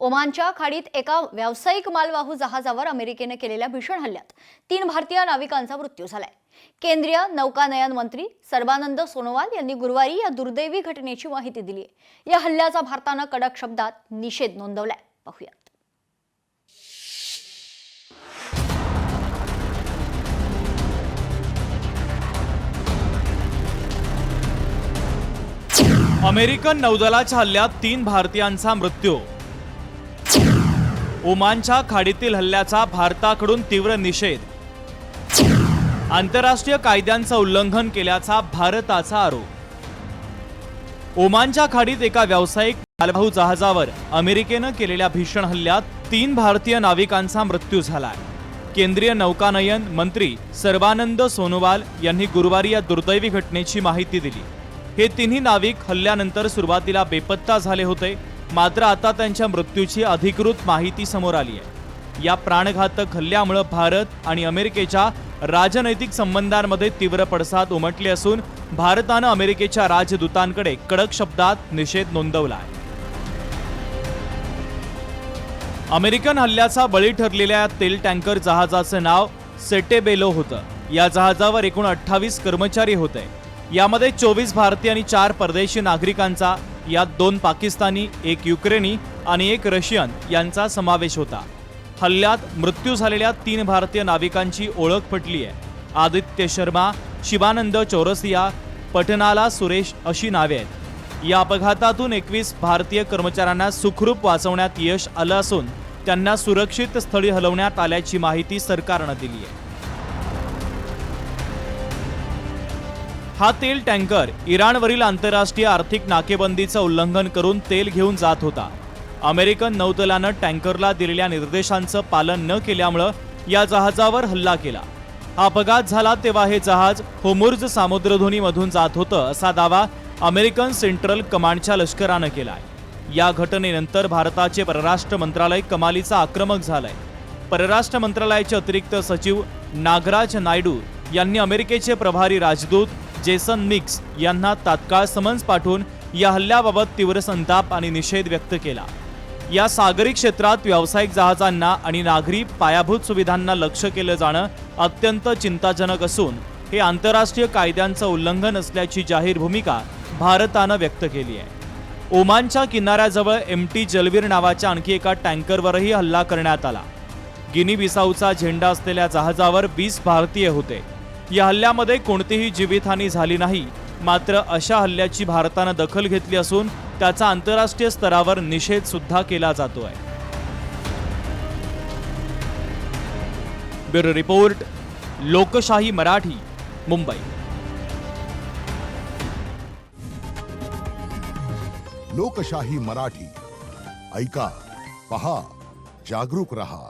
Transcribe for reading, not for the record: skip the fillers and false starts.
ओमानच्या खाडीत एका व्यावसायिक मालवाहू जहाजावर अमेरिकेने केलेल्या भीषण हल्ल्यात 3 भारतीय नाविकांचा मृत्यू झालाय। केंद्रीय नौकानयन मंत्री सर्बानंद सोनोवाल यांनी गुरुवारी या दुर्दैवी घटनेची माहिती दिली आहे। या हल्ल्याचा भारताने कडक शब्दात निषेध नोंदवलाय। पाहूयात। अमेरिकन नौदलाच्या हल्ल्यात 3 भारतीयांचा मृत्यू। ओमानच्या खाडीतील हल्ल्याचा भारताकडून तीव्र निषेध। आंतरराष्ट्रीय कायद्यांचं उल्लंघन केल्याचा भारताचा आरोप। ओमानच्या खाडीत एका व्यावसायिक मालवाहू जहाजावर अमेरिकेने केलेल्या भीषण हल्ल्यात 3 भारतीय नाविकांचा मृत्यू झालाय। केंद्रीय नौकानयन मंत्री सर्बानंद सोनोवाल यांनी गुरुवारी या दुर्दैवी घटनेची माहिती दिली। हे तिन्ही नाविक हल्ल्यानंतर सुरुवातीला बेपत्ता झाले होते, मात्र आता त्यांच्या मृत्यूची अधिकृत माहिती समोर आली आहे। या प्राणघातक हल्ल्यामुळे भारत आणि अमेरिकेच्या राजनैतिक संबंधांमध्ये तीव्र पडसाद उमटले असून भारताने अमेरिकेच्या राजदूतांकडे कडक शब्दात निषेध नोंदवला आहे। अमेरिकन हल्ल्याचा बळी ठरलेल्या या तेल टँकर जहाजाचे नाव सेटेबेलो होतं। या जहाजावर एकूण 28 कर्मचारी होते। यामध्ये 24 भारतीय आणि 4 परदेशी नागरिकांचा, यात 2 पाकिस्तानी, 1 युक्रेनी आणि 1 रशियन यांचा समावेश होता। हल्ल्यात मृत्यू झालेल्या 3 भारतीय नाविकांची ओळख पटली आहे। आदित्य शर्मा, शिवानंद चौरसिया, पटनाला सुरेश अशी नावे आहेत। या अपघातातून 21 भारतीय कर्मचाऱ्यांना सुखरूप वाचवण्यात यश आलं असून त्यांना सुरक्षित स्थळी हलवण्यात आल्याची माहिती सरकारने दिली आहे। हा तेल टँकर इराणवरील आंतरराष्ट्रीय आर्थिक नाकेबंदीचं उल्लंघन करून तेल घेऊन जात होता। अमेरिकन नौदलानं टँकरला दिलेल्या निर्देशांचं पालन न केल्यामुळे या जहाजावर हल्ला केला। हा अपघात झाला तेव्हा हे जहाज होमुर्ज सामुद्रधुनीमधून जात होतं असा दावा अमेरिकन सेंट्रल कमांडच्या लष्करानं केलाय। या घटनेनंतर भारताचे परराष्ट्र मंत्रालय कमालीचा आक्रमक झालंय। परराष्ट्र मंत्रालयाचे अतिरिक्त सचिव नागराज नायडू यांनी अमेरिकेचे प्रभारी राजदूत जेसन मिक्स यांना तात्काळ समन्स पाठवून या हल्ल्याबाबत तीव्र संताप आणि निषेध व्यक्त केला। या सागरी क्षेत्रात व्यावसायिक जहाजांना आणि नागरी पायाभूत सुविधांना लक्ष्य केलं जाणं अत्यंत चिंताजनक असून हे आंतरराष्ट्रीय कायद्यांचं उल्लंघन असल्याची जाहीर भूमिका भारतानं व्यक्त केली आहे। ओमानच्या किनाऱ्याजवळ MT जलवीर नावाच्या आणखी एका टँकरवरही हल्ला करण्यात आला। गिनी बिसाऊचा झेंडा असलेल्या जहाजावर 20 भारतीय होते। या हल्ल्यामध्ये कोणतीही जीवितहानी झाली नाही, मात्र अशा हल्ल्याची भारताने दखल घेतली असून त्याचा आंतरराष्ट्रीय स्तरावर निषेध सुद्धा केला जातोय। ब्युरो रिपोर्ट, लोकशाही मराठी, मुंबई। लोकशाही मराठी ऐका, पहा, जागरूक रहा।